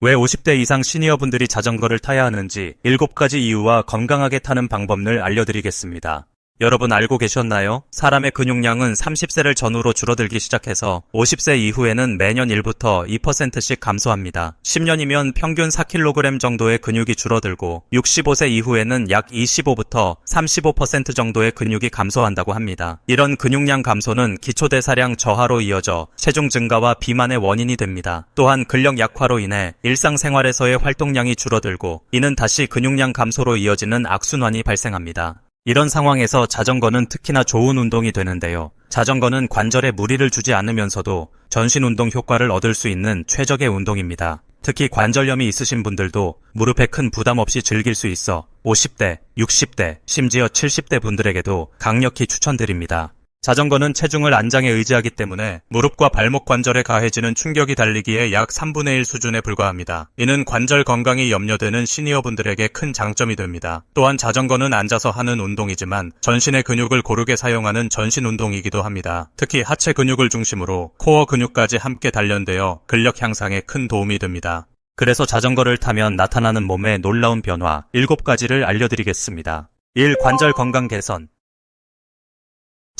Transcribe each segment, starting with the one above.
왜 50대 이상 시니어분들이 자전거를 타야 하는지 7가지 이유와 건강하게 타는 방법을 알려드리겠습니다. 여러분 알고 계셨나요? 사람의 근육량은 30세를 전후로 줄어들기 시작해서 50세 이후에는 매년 1부터 2%씩 감소합니다. 10년이면 평균 4kg 정도의 근육이 줄어들고 65세 이후에는 약 25부터 35% 정도의 근육이 감소한다고 합니다. 이런 근육량 감소는 기초대사량 저하로 이어져 체중 증가와 비만의 원인이 됩니다. 또한 근력 약화로 인해 일상생활에서의 활동량이 줄어들고 이는 다시 근육량 감소로 이어지는 악순환이 발생합니다. 이런 상황에서 자전거는 특히나 좋은 운동이 되는데요. 자전거는 관절에 무리를 주지 않으면서도 전신 운동 효과를 얻을 수 있는 최적의 운동입니다. 특히 관절염이 있으신 분들도 무릎에 큰 부담 없이 즐길 수 있어 50대, 60대, 심지어 70대 분들에게도 강력히 추천드립니다. 자전거는 체중을 안장에 의지하기 때문에 무릎과 발목 관절에 가해지는 충격이 달리기에 약 3분의 1 수준에 불과합니다. 이는 관절 건강이 염려되는 시니어분들에게 큰 장점이 됩니다. 또한 자전거는 앉아서 하는 운동이지만 전신의 근육을 고르게 사용하는 전신 운동이기도 합니다. 특히 하체 근육을 중심으로 코어 근육까지 함께 단련되어 근력 향상에 큰 도움이 됩니다. 그래서 자전거를 타면 나타나는 몸의 놀라운 변화 7가지를 알려드리겠습니다. 1. 관절 건강 개선.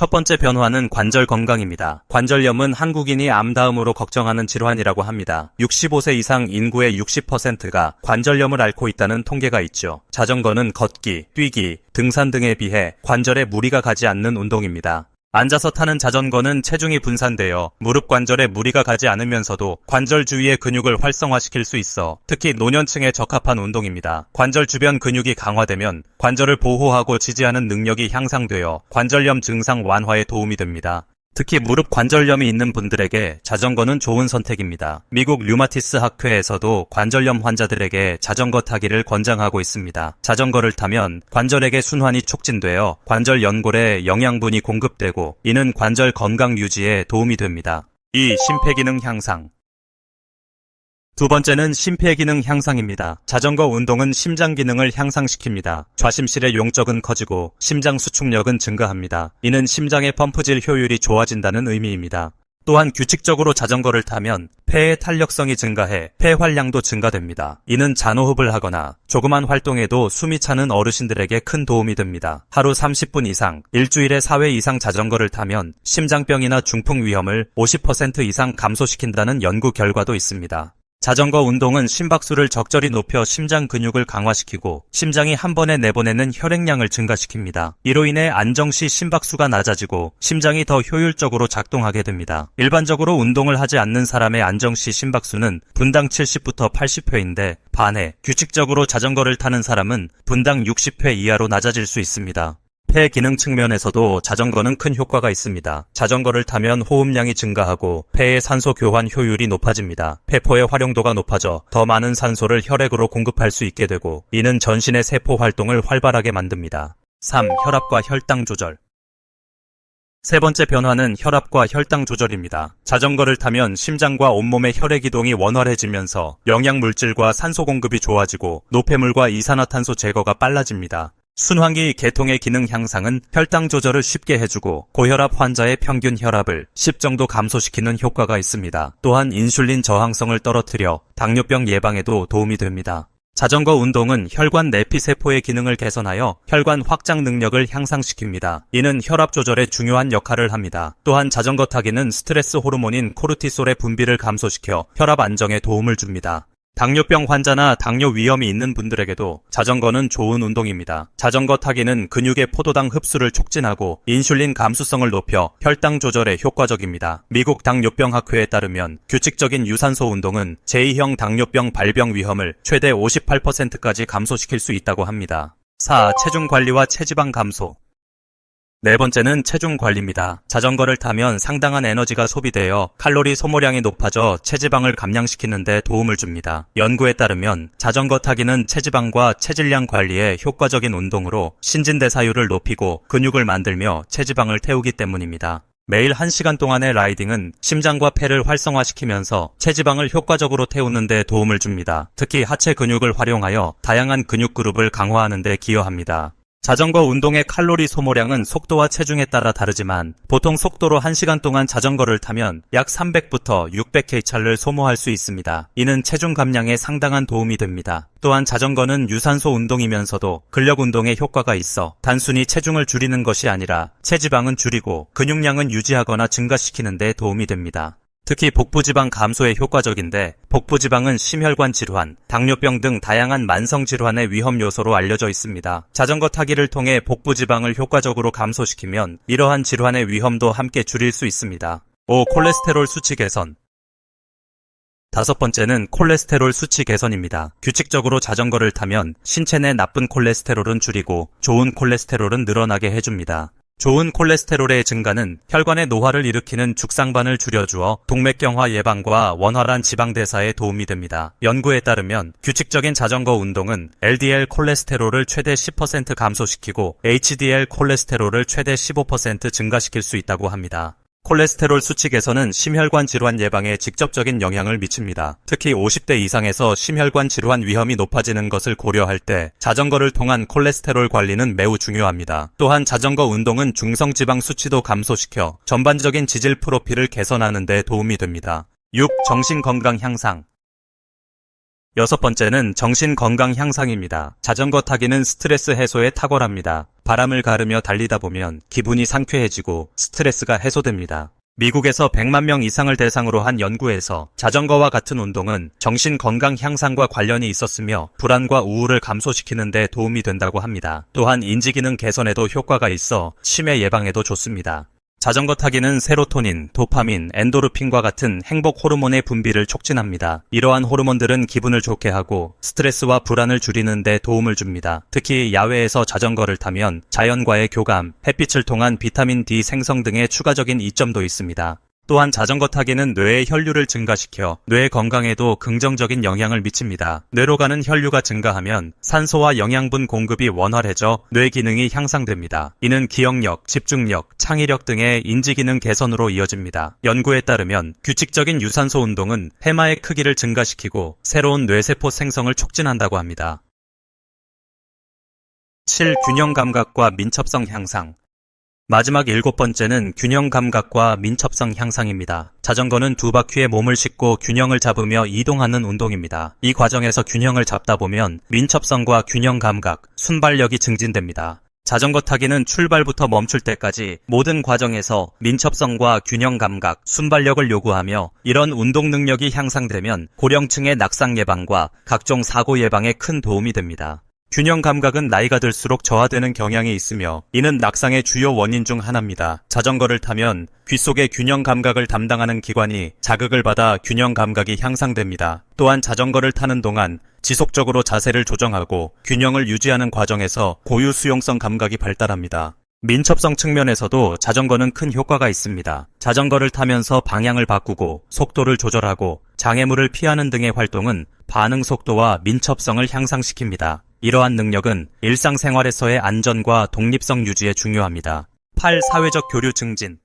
첫 번째 변화는 관절 건강입니다. 관절염은 한국인이 암 다음으로 걱정하는 질환이라고 합니다. 65세 이상 인구의 60%가 관절염을 앓고 있다는 통계가 있죠. 자전거는 걷기, 뛰기, 등산 등에 비해 관절에 무리가 가지 않는 운동입니다. 앉아서 타는 자전거는 체중이 분산되어 무릎 관절에 무리가 가지 않으면서도 관절 주위의 근육을 활성화시킬 수 있어 특히 노년층에 적합한 운동입니다. 관절 주변 근육이 강화되면 관절을 보호하고 지지하는 능력이 향상되어 관절염 증상 완화에 도움이 됩니다. 특히 무릎 관절염이 있는 분들에게 자전거는 좋은 선택입니다. 미국 류마티스 학회에서도 관절염 환자들에게 자전거 타기를 권장하고 있습니다. 자전거를 타면 관절에게 순환이 촉진되어 관절 연골에 영양분이 공급되고 이는 관절 건강 유지에 도움이 됩니다. 2. 심폐기능 향상. 두 번째는 심폐기능 향상입니다. 자전거 운동은 심장 기능을 향상시킵니다. 좌심실의 용적은 커지고 심장 수축력은 증가합니다. 이는 심장의 펌프질 효율이 좋아진다는 의미입니다. 또한 규칙적으로 자전거를 타면 폐의 탄력성이 증가해 폐활량도 증가됩니다. 이는 잔호흡을 하거나 조그만 활동에도 숨이 차는 어르신들에게 큰 도움이 됩니다. 하루 30분 이상, 일주일에 4회 이상 자전거를 타면 심장병이나 중풍 위험을 50% 이상 감소시킨다는 연구 결과도 있습니다. 자전거 운동은 심박수를 적절히 높여 심장 근육을 강화시키고 심장이 한 번에 내보내는 혈액량을 증가시킵니다. 이로 인해 안정시 심박수가 낮아지고 심장이 더 효율적으로 작동하게 됩니다. 일반적으로 운동을 하지 않는 사람의 안정시 심박수는 분당 70부터 80회인데 반해 규칙적으로 자전거를 타는 사람은 분당 60회 이하로 낮아질 수 있습니다. 폐 기능 측면에서도 자전거는 큰 효과가 있습니다. 자전거를 타면 호흡량이 증가하고 폐의 산소 교환 효율이 높아집니다. 폐포의 활용도가 높아져 더 많은 산소를 혈액으로 공급할 수 있게 되고 이는 전신의 세포 활동을 활발하게 만듭니다. 3. 혈압과 혈당 조절. 세 번째 변화는 혈압과 혈당 조절입니다. 자전거를 타면 심장과 온몸의 혈액 이동이 원활해지면서 영양물질과 산소 공급이 좋아지고 노폐물과 이산화탄소 제거가 빨라집니다. 순환기 계통의 기능 향상은 혈당 조절을 쉽게 해주고 고혈압 환자의 평균 혈압을 10 정도 감소시키는 효과가 있습니다. 또한 인슐린 저항성을 떨어뜨려 당뇨병 예방에도 도움이 됩니다. 자전거 운동은 혈관 내피세포의 기능을 개선하여 혈관 확장 능력을 향상시킵니다. 이는 혈압 조절에 중요한 역할을 합니다. 또한 자전거 타기는 스트레스 호르몬인 코르티솔의 분비를 감소시켜 혈압 안정에 도움을 줍니다. 당뇨병 환자나 당뇨 위험이 있는 분들에게도 자전거는 좋은 운동입니다. 자전거 타기는 근육의 포도당 흡수를 촉진하고 인슐린 감수성을 높여 혈당 조절에 효과적입니다. 미국 당뇨병 학회에 따르면 규칙적인 유산소 운동은 제2형 당뇨병 발병 위험을 최대 58%까지 감소시킬 수 있다고 합니다. 4. 체중 관리와 체지방 감소. 네 번째는 체중 관리입니다. 자전거를 타면 상당한 에너지가 소비되어 칼로리 소모량이 높아져 체지방을 감량시키는 데 도움을 줍니다. 연구에 따르면 자전거 타기는 체지방과 체질량 관리에 효과적인 운동으로 신진대사율을 높이고 근육을 만들며 체지방을 태우기 때문입니다. 매일 1시간 동안의 라이딩은 심장과 폐를 활성화시키면서 체지방을 효과적으로 태우는 데 도움을 줍니다. 특히 하체 근육을 활용하여 다양한 근육 그룹을 강화하는 데 기여합니다. 자전거 운동의 칼로리 소모량은 속도와 체중에 따라 다르지만 보통 속도로 1시간 동안 자전거를 타면 약 300부터 600kcal를 소모할 수 있습니다. 이는 체중 감량에 상당한 도움이 됩니다. 또한 자전거는 유산소 운동이면서도 근력 운동에 효과가 있어 단순히 체중을 줄이는 것이 아니라 체지방은 줄이고 근육량은 유지하거나 증가시키는 데 도움이 됩니다. 특히 복부지방 감소에 효과적인데 복부지방은 심혈관 질환, 당뇨병 등 다양한 만성 질환의 위험 요소로 알려져 있습니다. 자전거 타기를 통해 복부지방을 효과적으로 감소시키면 이러한 질환의 위험도 함께 줄일 수 있습니다. 5. 콜레스테롤 수치 개선. 5번째는 콜레스테롤 수치 개선입니다. 규칙적으로 자전거를 타면 신체 내 나쁜 콜레스테롤은 줄이고 좋은 콜레스테롤은 늘어나게 해줍니다. 좋은 콜레스테롤의 증가는 혈관의 노화를 일으키는 죽상반을 줄여주어 동맥경화 예방과 원활한 지방대사에 도움이 됩니다. 연구에 따르면 규칙적인 자전거 운동은 LDL 콜레스테롤을 최대 10% 감소시키고 HDL 콜레스테롤을 최대 15% 증가시킬 수 있다고 합니다. 콜레스테롤 수치 개선은 심혈관 질환 예방에 직접적인 영향을 미칩니다. 특히 50대 이상에서 심혈관 질환 위험이 높아지는 것을 고려할 때 자전거를 통한 콜레스테롤 관리는 매우 중요합니다. 또한 자전거 운동은 중성지방 수치도 감소시켜 전반적인 지질 프로필을 개선하는 데 도움이 됩니다. 6. 정신건강 향상. 6번째는 정신건강 향상입니다. 자전거 타기는 스트레스 해소에 탁월합니다. 바람을 가르며 달리다 보면 기분이 상쾌해지고 스트레스가 해소됩니다. 미국에서 100만 명 이상을 대상으로 한 연구에서 자전거와 같은 운동은 정신건강 향상과 관련이 있었으며 불안과 우울을 감소시키는 데 도움이 된다고 합니다. 또한 인지기능 개선에도 효과가 있어 치매 예방에도 좋습니다. 자전거 타기는 세로토닌, 도파민, 엔도르핀과 같은 행복 호르몬의 분비를 촉진합니다. 이러한 호르몬들은 기분을 좋게 하고 스트레스와 불안을 줄이는 데 도움을 줍니다. 특히 야외에서 자전거를 타면 자연과의 교감, 햇빛을 통한 비타민 D 생성 등의 추가적인 이점도 있습니다. 또한 자전거 타기는 뇌의 혈류를 증가시켜 뇌 건강에도 긍정적인 영향을 미칩니다. 뇌로 가는 혈류가 증가하면 산소와 영양분 공급이 원활해져 뇌 기능이 향상됩니다. 이는 기억력, 집중력, 창의력 등의 인지 기능 개선으로 이어집니다. 연구에 따르면 규칙적인 유산소 운동은 해마의 크기를 증가시키고 새로운 뇌세포 생성을 촉진한다고 합니다. 7. 균형 감각과 민첩성 향상. 마지막 7번째는 균형 감각과 민첩성 향상입니다. 자전거는 두 바퀴에 몸을 싣고 균형을 잡으며 이동하는 운동입니다. 이 과정에서 균형을 잡다 보면 민첩성과 균형 감각, 순발력이 증진됩니다. 자전거 타기는 출발부터 멈출 때까지 모든 과정에서 민첩성과 균형 감각, 순발력을 요구하며 이런 운동 능력이 향상되면 고령층의 낙상 예방과 각종 사고 예방에 큰 도움이 됩니다. 균형 감각은 나이가 들수록 저하되는 경향이 있으며 이는 낙상의 주요 원인 중 하나입니다. 자전거를 타면 귀 속의 균형 감각을 담당하는 기관이 자극을 받아 균형 감각이 향상됩니다. 또한 자전거를 타는 동안 지속적으로 자세를 조정하고 균형을 유지하는 과정에서 고유 수용성 감각이 발달합니다. 민첩성 측면에서도 자전거는 큰 효과가 있습니다. 자전거를 타면서 방향을 바꾸고 속도를 조절하고 장애물을 피하는 등의 활동은 반응 속도와 민첩성을 향상시킵니다. 이러한 능력은 일상생활에서의 안전과 독립성 유지에 중요합니다. 8. 사회적 교류 증진.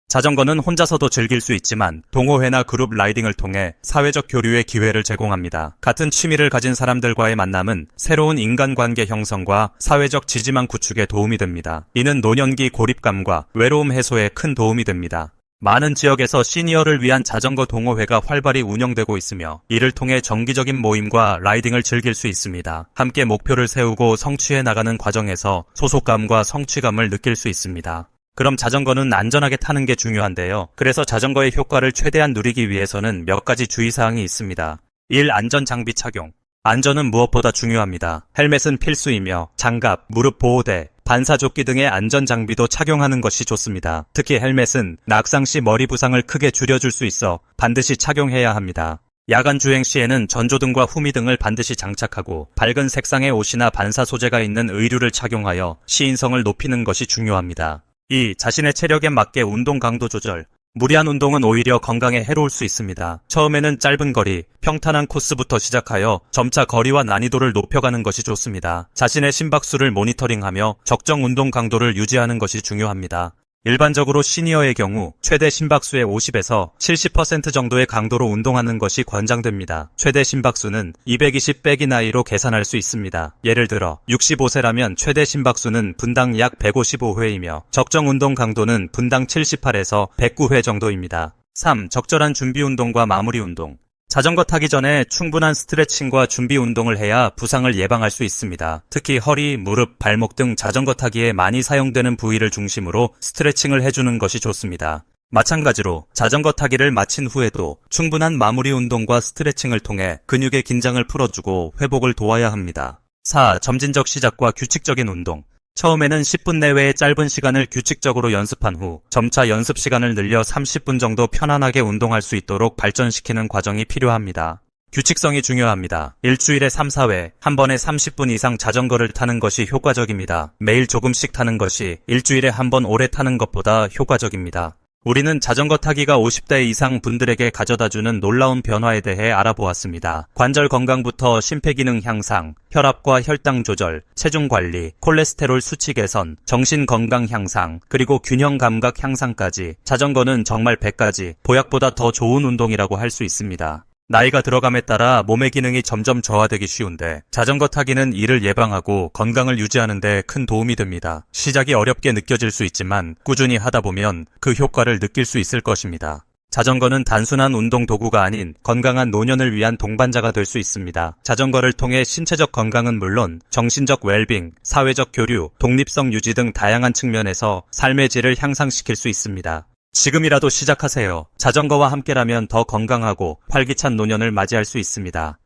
자전거는 혼자서도 즐길 수 있지만 동호회나 그룹 라이딩을 통해 사회적 교류의 기회를 제공합니다. 같은 취미를 가진 사람들과의 만남은 새로운 인간관계 형성과 사회적 지지망 구축에 도움이 됩니다. 이는 노년기 고립감과 외로움 해소에 큰 도움이 됩니다. 많은 지역에서 시니어를 위한 자전거 동호회가 활발히 운영되고 있으며 이를 통해 정기적인 모임과 라이딩을 즐길 수 있습니다. 함께 목표를 세우고 성취해 나가는 과정에서 소속감과 성취감을 느낄 수 있습니다. 그럼 자전거는 안전하게 타는 게 중요한데요. 그래서 자전거의 효과를 최대한 누리기 위해서는 몇 가지 주의사항이 있습니다. 1. 안전장비 착용. 안전은 무엇보다 중요합니다. 헬멧은 필수이며 장갑, 무릎 보호대, 반사조끼 등의 안전장비도 착용하는 것이 좋습니다. 특히 헬멧은 낙상 시 머리 부상을 크게 줄여줄 수 있어 반드시 착용해야 합니다. 야간 주행 시에는 전조등과 후미등을 반드시 장착하고 밝은 색상의 옷이나 반사 소재가 있는 의류를 착용하여 시인성을 높이는 것이 중요합니다. 2. 자신의 체력에 맞게 운동 강도 조절. 무리한 운동은 오히려 건강에 해로울 수 있습니다. 처음에는 짧은 거리, 평탄한 코스부터 시작하여 점차 거리와 난이도를 높여가는 것이 좋습니다. 자신의 심박수를 모니터링하며 적정 운동 강도를 유지하는 것이 중요합니다. 일반적으로 시니어의 경우 최대 심박수의 50에서 70% 정도의 강도로 운동하는 것이 권장됩니다. 최대 심박수는 220 빼기 나이로 계산할 수 있습니다. 예를 들어 65세라면 최대 심박수는 분당 약 155회이며 적정 운동 강도는 분당 78에서 109회 정도입니다. 3. 적절한 준비 운동과 마무리 운동. 자전거 타기 전에 충분한 스트레칭과 준비 운동을 해야 부상을 예방할 수 있습니다. 특히 허리, 무릎, 발목 등 자전거 타기에 많이 사용되는 부위를 중심으로 스트레칭을 해주는 것이 좋습니다. 마찬가지로 자전거 타기를 마친 후에도 충분한 마무리 운동과 스트레칭을 통해 근육의 긴장을 풀어주고 회복을 도와야 합니다. 4. 점진적 시작과 규칙적인 운동. 처음에는 10분 내외의 짧은 시간을 규칙적으로 연습한 후 점차 연습 시간을 늘려 30분 정도 편안하게 운동할 수 있도록 발전시키는 과정이 필요합니다. 규칙성이 중요합니다. 일주일에 3, 4회, 한 번에 30분 이상 자전거를 타는 것이 효과적입니다. 매일 조금씩 타는 것이 일주일에 한 번 오래 타는 것보다 효과적입니다. 우리는 자전거 타기가 50대 이상 분들에게 가져다주는 놀라운 변화에 대해 알아보았습니다. 관절 건강부터 심폐기능 향상, 혈압과 혈당 조절, 체중 관리, 콜레스테롤 수치 개선, 정신 건강 향상, 그리고 균형 감각 향상까지 자전거는 정말 100가지, 보약보다 더 좋은 운동이라고 할 수 있습니다. 나이가 들어감에 따라 몸의 기능이 점점 저하되기 쉬운데 자전거 타기는 이를 예방하고 건강을 유지하는 데 큰 도움이 됩니다. 시작이 어렵게 느껴질 수 있지만 꾸준히 하다 보면 그 효과를 느낄 수 있을 것입니다. 자전거는 단순한 운동 도구가 아닌 건강한 노년을 위한 동반자가 될 수 있습니다. 자전거를 통해 신체적 건강은 물론 정신적 웰빙, 사회적 교류, 독립성 유지 등 다양한 측면에서 삶의 질을 향상시킬 수 있습니다. 지금이라도 시작하세요. 자전거와 함께라면 더 건강하고 활기찬 노년을 맞이할 수 있습니다.